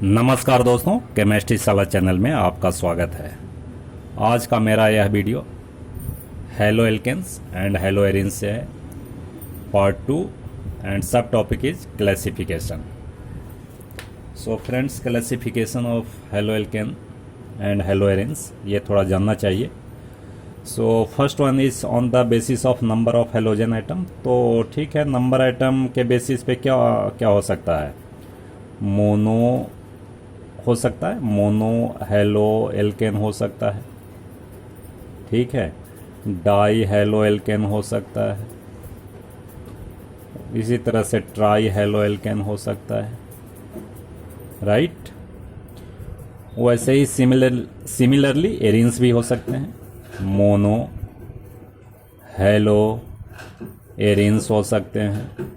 नमस्कार दोस्तों, केमिस्ट्री साला चैनल में आपका स्वागत है। आज का मेरा यह video haloalkanes and haloarenes से है, पार्ट 2 एंड सब topic is classification. So friends, classification of haloalkane and haloarenes ये थोड़ा जानना चाहिए। So first one is on the basis of number of halogen atom. तो ठीक है, नंबर आइटम के बेसिस पे क्या क्या हो सकता है? मोनो हो सकता है, मोनो हेलो एल्केन हो सकता है, ठीक है। डाई हेलो एल्केन हो सकता है, इसी तरह से ट्राई हेलो एल्केन हो सकता है, राइट। वैसे ही सिमिलरली एरिन्स भी हो सकते हैं। मोनो हेलो एरिन्स हो सकते हैं,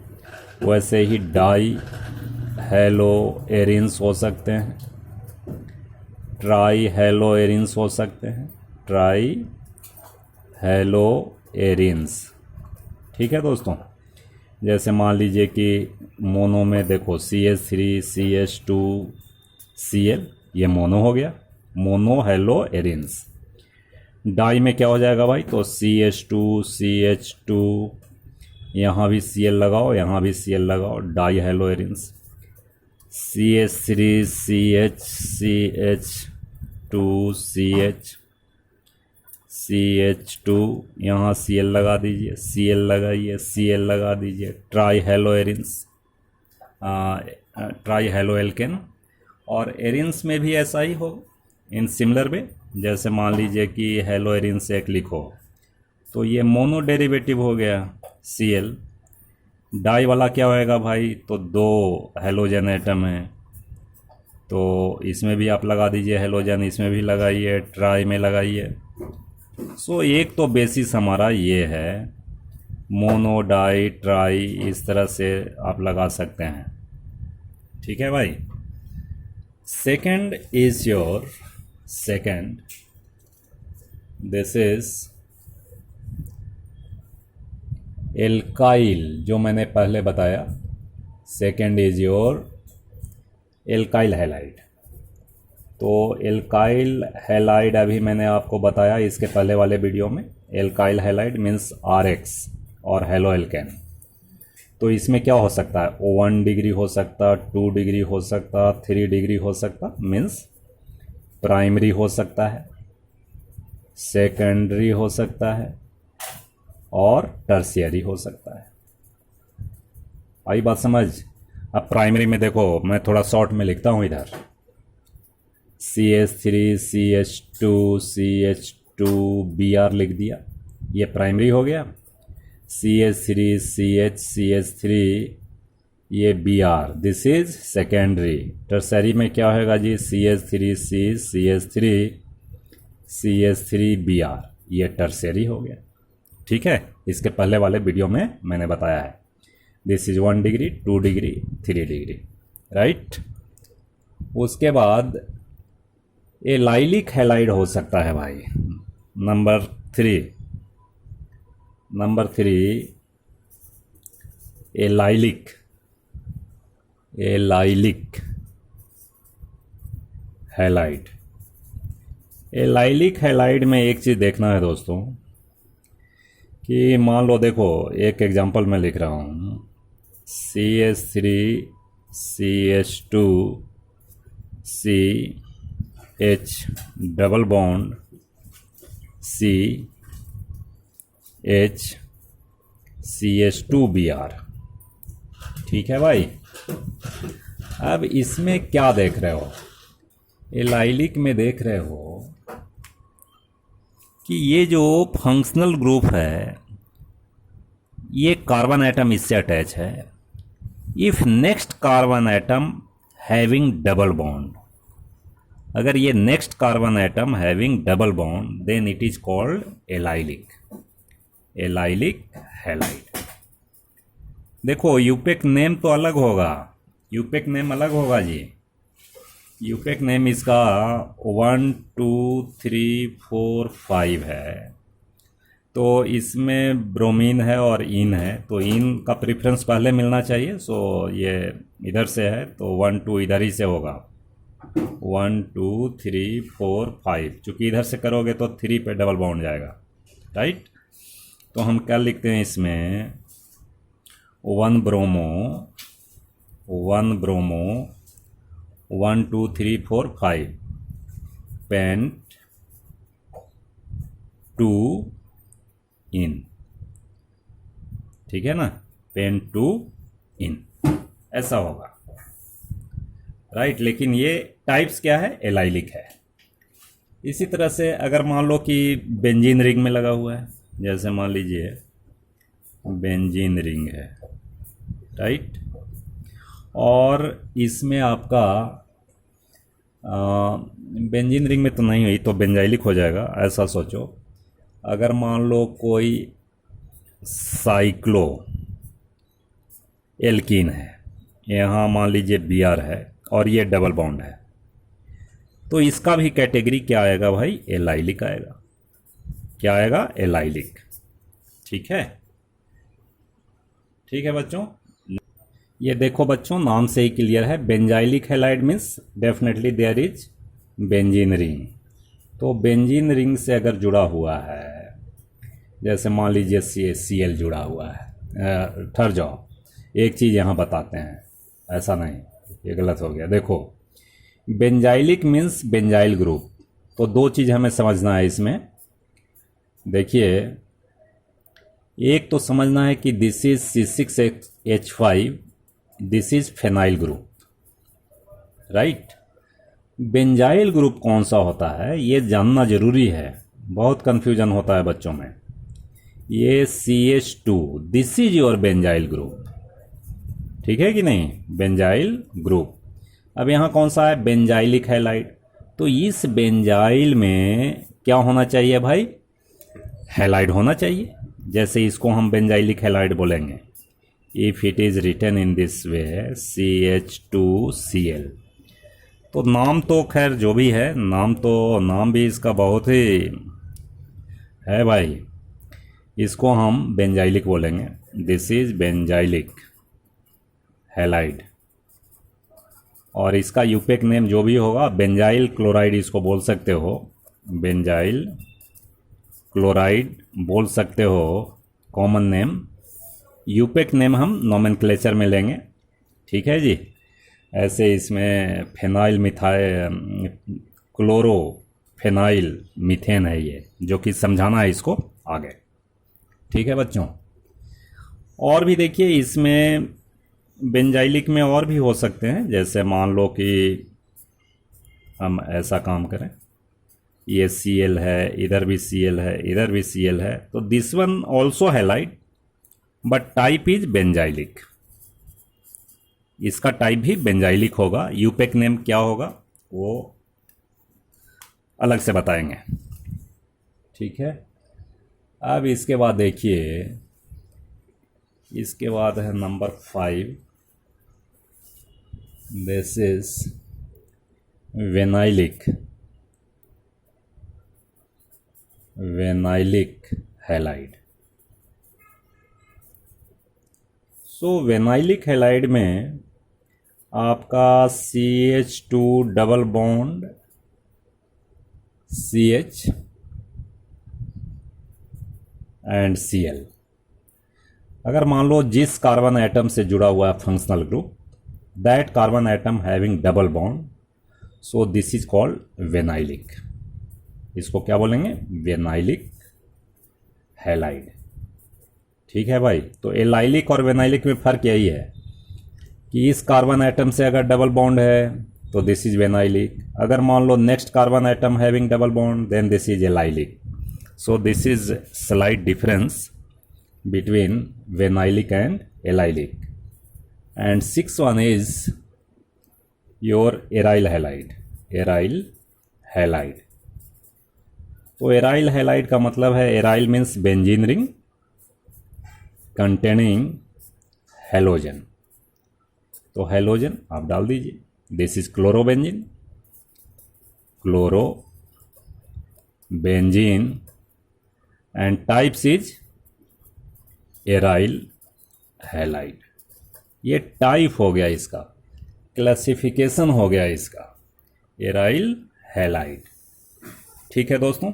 वैसे ही डाई हेलो एरिन्स हो सकते हैं, ट्राई हेलो एरिन्स हो सकते हैं, ट्राई हेलो एरिन्स, ठीक है दोस्तों। जैसे मान लीजिए कि मोनो में देखो CH3 CH2 Cl, ये मोनो हो गया, मोनो हेलो एरिन्स। डाई में क्या हो जाएगा भाई? तो CH2 CH2, यहाँ भी Cl लगाओ, यहाँ भी Cl लगाओ, die hello arenes. CH3 CH CH2 CH CH2, यहाँ Cl लगा दीजिए, Cl लगाइए, Cl लगा दीजिए, try hello arenes, try halo alkane. और एरिन्स में भी ऐसा ही हो इन सिमिलर वे। जैसे मान लीजिए कि हेलो एरिन्स एक लिखो तो ये मोनो डेरिवेटिव हो गया Cl। डाई वाला क्या होएगा भाई? तो दो हेलोजन एटम है, तो इसमें भी आप लगा दीजिए हेलोजन, इसमें भी लगाइए, ट्राई में लगाइए। सो एक तो बेसिस हमारा ये है, मोनो डाई ट्राई, इस तरह से आप लगा सकते हैं, ठीक है भाई। Second is your second, this is alkyl, जो मैंने पहले बताया। Second is your alkyl halide. तो एल्काइल हैलाइड अभी मैंने आपको बताया इसके पहले वाले वीडियो में। एल्काइल हैलाइड मीन्स RX और हेलो एल्केन। तो इसमें क्या हो सकता है? 1 डिग्री हो सकता, 2 डिग्री हो सकता, 3 डिग्री हो सकता, मीन्स प्राइमरी हो सकता है, सेकेंडरी हो सकता है और टर्शियरी हो सकता है। आई बात समझ? अब प्राइमरी में देखो, मैं थोड़ा शॉर्ट में लिखता हूँ इधर। CH3 CH2 CH2 Br लिख दिया, ये प्राइमरी हो गया। CH3 CH CH3, ये Br, this is secondary. Tertiary में क्या होगा जी? CH3 C CH3 CH3 Br, ये टर्शियरी हो गया, ठीक है। इसके पहले वाले वीडियो में मैंने बताया है। This is 1 degree, 2 degree, 3 degree, right. उसके बाद एलाइलिक हैलाइड हो सकता है भाई। Number 3 allylic halide. Allylic halide में एक चीज़ देखना है दोस्तों कि मान लो, देखो एक एग्जांपल मैं लिख रहा हूँ, CH3 CH2 CH double bond CH CH2 Br, ठीक है भाई। अब इसमें क्या देख रहे हो? एलाइलिक में देख रहे हो कि ये जो फंक्शनल ग्रुप है, ये कार्बन एटम इससे अटैच है। If next carbon atom having double bond, अगर ये next carbon atom having double bond, then it is called allylic halide. देखो यूपेक नेम तो अलग होगा, यूपेक नेम अलग होगा जी। यूपेक नेम इसका 1 2 3 4 5 है। तो इसमें ब्रोमीन है और इन है, तो इन का प्रेफरेंस पहले मिलना चाहिए। सो ये इधर से है तो 1 2 इधर ही से होगा, 1 2 3 4 5, चूँकि इधर से करोगे तो 3 पे डबल बॉन्ड जाएगा, राइट। तो हम क्या लिखते हैं इसमें, 1 ब्रोमो 1 2 3 4 5 पेंट 2 इन, ठीक है ना, पेंट 2 इन ऐसा होगा, राइट। लेकिन ये टाइप्स क्या है, एलाइलिक है। इसी तरह से अगर मान लो कि बेंजीन रिंग में लगा हुआ है, जैसे मान लीजिए बेंजीन रिंग है, राइट, और इसमें आपका बेंजीन रिंग में तो नहीं हुई तो बेंजाइलिक हो जाएगा, ऐसा सोचो। अगर मान लो कोई साइक्लो एल्कीन है, यहाँ मान लीजिए Br है और ये डबल बॉन्ड है, तो इसका भी कैटेगरी क्या आएगा भाई, एलाइलिक आएगा। क्या आएगा, एलाइलिक, ठीक है। ठीक है बच्चों, ये देखो बच्चों, नाम से ही क्लियर है, benzylic halide means definitely there is benzene ring. तो बेंजीन रिंग से अगर जुड़ा हुआ है, जैसे मान लीजिए Cl जुड़ा हुआ है, ठहर जाओ, एक चीज़ यहाँ बताते हैं, ऐसा नहीं, ये गलत हो गया। देखो, बेंजाइलिक मीन्स बेंजाइल ग्रुप, तो दो चीज़ हमें समझना है इसमें। देखिए, एक तो समझना है कि this is C6H5, this is phenyl group, right. Benzyl group कौन सा होता है ये जानना जरूरी है, बहुत कन्फ्यूजन होता है बच्चों में। ये CH2, this is your benzyl group, ठीक है कि नहीं, बेंजाइल ग्रुप। अब यहाँ कौन सा है, बेंजाइलिक हैलाइड, तो इस बेंजाइल में क्या होना चाहिए भाई, हैलाइड होना चाहिए। जैसे इसको हम बेंजाइलिक हैलाइड बोलेंगे, if it is written in this way CH2Cl। तो नाम तो खैर जो भी है, नाम भी इसका बहुत ही है भाई, इसको हम बेंजाइलिक बोलेंगे, दिस इज बेंजाइलिक हैलाइड। और इसका यूपेक नेम जो भी होगा, बेंजाइल क्लोराइड इसको बोल सकते हो, बेंजाइल क्लोराइड बोल सकते हो, कॉमन नेम। यूपेक नेम हम नोमेनक्लेचर में लेंगे, ठीक है जी। ऐसे इसमें phenyl methyl chloro phenyl methane है ये, जो कि समझाना है इसको आगे, ठीक है बच्चों। और भी देखिए, इसमें बेंजाइलिक में और भी हो सकते हैं, जैसे मान लो कि हम ऐसा काम करें, ये Cl है, इधर भी Cl है, इधर भी Cl है, तो this one also halide but type is benzylic, इसका टाइप भी बेंजाइलिक होगा। यूपेक नेम क्या होगा वो अलग से बताएंगे, ठीक है। अब इसके बाद देखिए, इसके बाद है number 5, this is vinylic halide. So vinylic halide में आपका CH2 double bond CH and Cl। अगर मान लो जिस कार्बन एटम से जुड़ा हुआ है functional group, that carbon atom having double bond, so this is called vinylic. इसको क्या बोलेंगे, वेनाइलिक हैलाइड, ठीक है भाई। तो एलाइलिक और वेनाइलिक में फ़र्क यही है कि इस कार्बन एटम से अगर डबल बॉन्ड है तो दिस इज वेनाइलिक, अगर मान लो next carbon atom having double bond then this is allylic. So this is slight difference between vinylic and allylic. And sixth one is your aryl halide, तो aryl halide का मतलब है, aryl means benzene ring containing halogen, तो halogen आप डाल दीजिए, this is chlorobenzene and types is aryl halide. ये type हो गया, इसका क्लासिफिकेशन हो गया इसका। Aryl halide. ठीक है दोस्तों,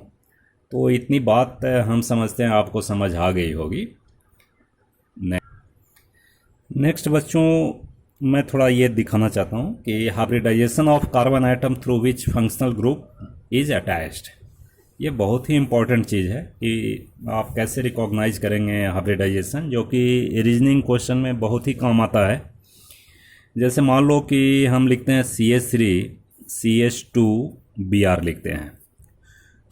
तो इतनी बात हम समझते हैं आपको समझ आ गई होगी। नेक्स्ट बच्चों, मैं थोड़ा ये दिखाना चाहता हूँ कि hybridisation of carbon atom through which functional group is attached. ये बहुत ही इम्पॉर्टेंट चीज़ है कि आप कैसे रिकॉग्नाइज करेंगे हाइब्रिडाइजेशन, जो कि रीजनिंग क्वेश्चन में बहुत ही काम आता है। जैसे मान लो कि हम लिखते हैं CH3CH2Br लिखते हैं,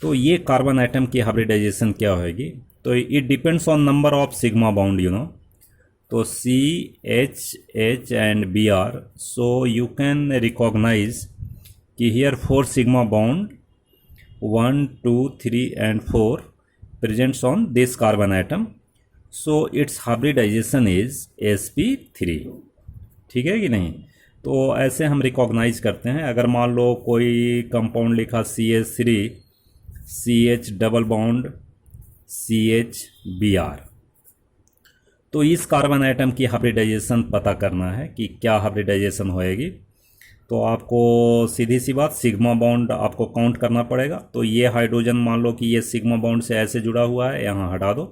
तो ये कार्बन आइटम की हाइब्रिडाइजेशन क्या होगी? तो it depends on number of sigma bond, you know. तो CH and Br, so you can recognise कि here 4 sigma bond 1, 2, 3 and 4 presents on this carbon atom, so its hybridization is sp3। ठीक है कि नहीं? तो ऐसे हम रिकॉग्नाइज करते हैं। अगर मान लो कोई कंपाउंड लिखा CH3 CH double bond CHBr, तो इस कार्बन आइटम की हाइब्रिडाइजेशन पता करना है कि क्या हाइब्रिडाइजेशन होएगी। तो आपको सीधी सी बात, सिग्मा बॉन्ड आपको काउंट करना पड़ेगा। तो ये हाइड्रोजन मान लो कि ये सिग्मा बॉन्ड से ऐसे जुड़ा हुआ है, यहाँ हटा दो,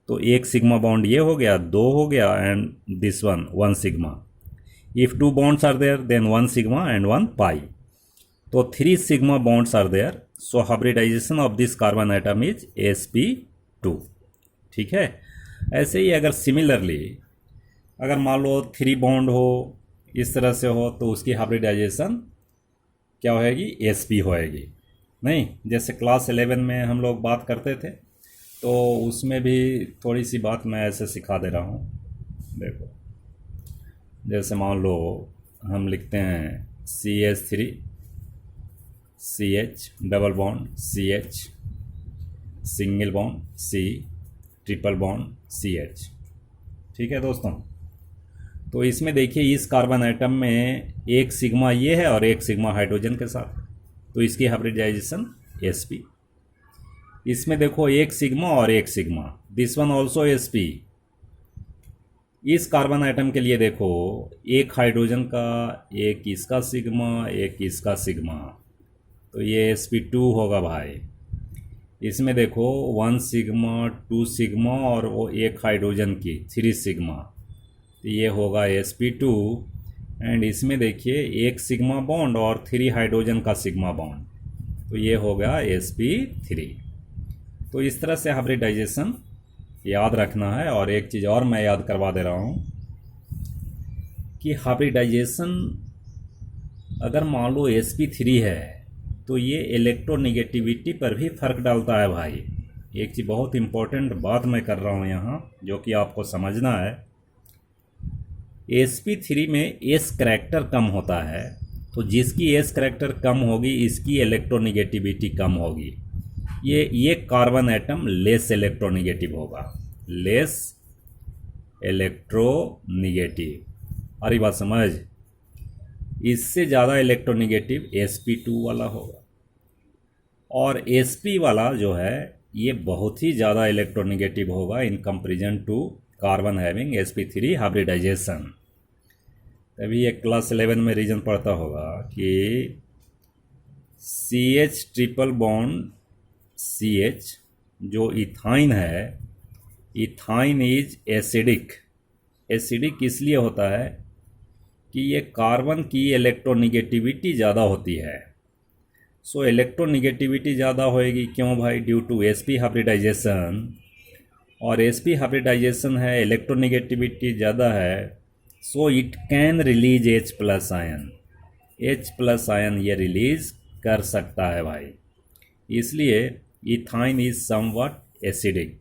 तो एक सिग्मा बॉन्ड ये हो गया, 2 हो गया, and this one 1 sigma. If 2 bonds are there then 1 sigma and 1 pi, तो 3 sigma bonds are there, so hybridisation of this carbon atom is sp2। ठीक है। ऐसे ही अगर सिमिलरली अगर मान लो 3 बॉन्ड हो, इस तरह से हो, तो उसकी हाइब्रिडाइजेशन क्या होएगी? sp होएगी। नहीं, जैसे क्लास 11 में हम लोग बात करते थे, तो उसमें भी थोड़ी सी बात मैं ऐसे सिखा दे रहा हूँ। देखो, जैसे मान लो हम लिखते हैं CH3 CH double bond CH single bond C triple bond CH। ठीक है दोस्तों, तो इसमें देखिए इस कार्बन आइटम में एक सिग्मा ये है और एक सिग्मा हाइड्रोजन के साथ, तो इसकी हाइब्रिडाइजेशन sp। इसमें देखो एक सिग्मा और एक sigma, this one also sp। इस कार्बन आइटम के लिए देखो एक हाइड्रोजन का, एक इसका सिग्मा, एक इसका सिग्मा, तो ये sp2 होगा भाई। इसमें देखो 1 सिग्मा 2 सिग्मा और वो एक हाइड्रोजन की 3 सिग्मा, तो ये होगा sp2। एंड इसमें देखिए एक सिग्मा बॉन्ड और 3 हाइड्रोजन का सिग्मा बॉन्ड, तो ये हो गया sp3। तो इस तरह से हाइब्रिडाइजेशन याद रखना है। और एक चीज़ और मैं याद करवा दे रहा हूँ कि हाइब्रिडाइजेशन अगर मान लो sp3 है, तो ये इलेक्ट्रोनिगेटिविटी पर भी फ़र्क डालता है भाई। एक चीज़ बहुत इम्पोर्टेंट बात मैं कर रहा हूँ यहाँ, जो कि आपको समझना है। sp3 में s करैक्टर कम होता है, तो जिसकी s करैक्टर कम होगी इसकी इलेक्ट्रोनिगेटिविटी कम होगी। ये कार्बन एटम लेस इलेक्ट्रोनिगेटिव होगा, लेस इलेक्ट्रोनिगेटिव। अरे बात समझ, इससे ज़्यादा इलेक्ट्रोनिगेटिव sp2 वाला होगा, और sp वाला जो है ये बहुत ही ज़्यादा इलेक्ट्रोनिगेटिव होगा in comparison to carbon having sp3 hybridisation. तभी एक क्लास 11 में रीजन पढ़ता होगा कि CH ट्रिपल बॉन्ड CH जो इथाइन है, इथाइन इज एसिडिक। एसिडिक इसलिए होता है कि ये कार्बन की इलेक्ट्रोनिगेटिविटी ज़्यादा होती है। सो इलेक्ट्रोनिगेटिविटी ज़्यादा होएगी, क्यों भाई? Due to sp hybridisation. और sp हाइब्रिडाइजेशन है, इलेक्ट्रोनिगेटिविटी ज़्यादा है, so it can release H plus ion. H plus ion ये रिलीज कर सकता है भाई, इसलिए ethyne is somewhat acidic.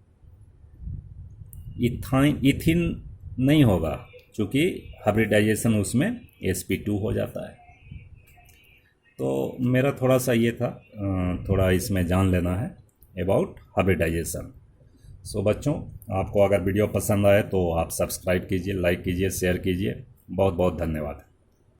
Ethene नहीं होगा क्योंकि हाइब्रिडाइजेशन उसमें sp2 हो जाता है। तो मेरा थोड़ा सा ये था, थोड़ा इसमें जान लेना है अबाउट हाइब्रिडाइजेशन। सो बच्चों, आपको अगर वीडियो पसंद आए तो आप सब्सक्राइब कीजिए, लाइक कीजिए, शेयर कीजिए। बहुत बहुत धन्यवाद।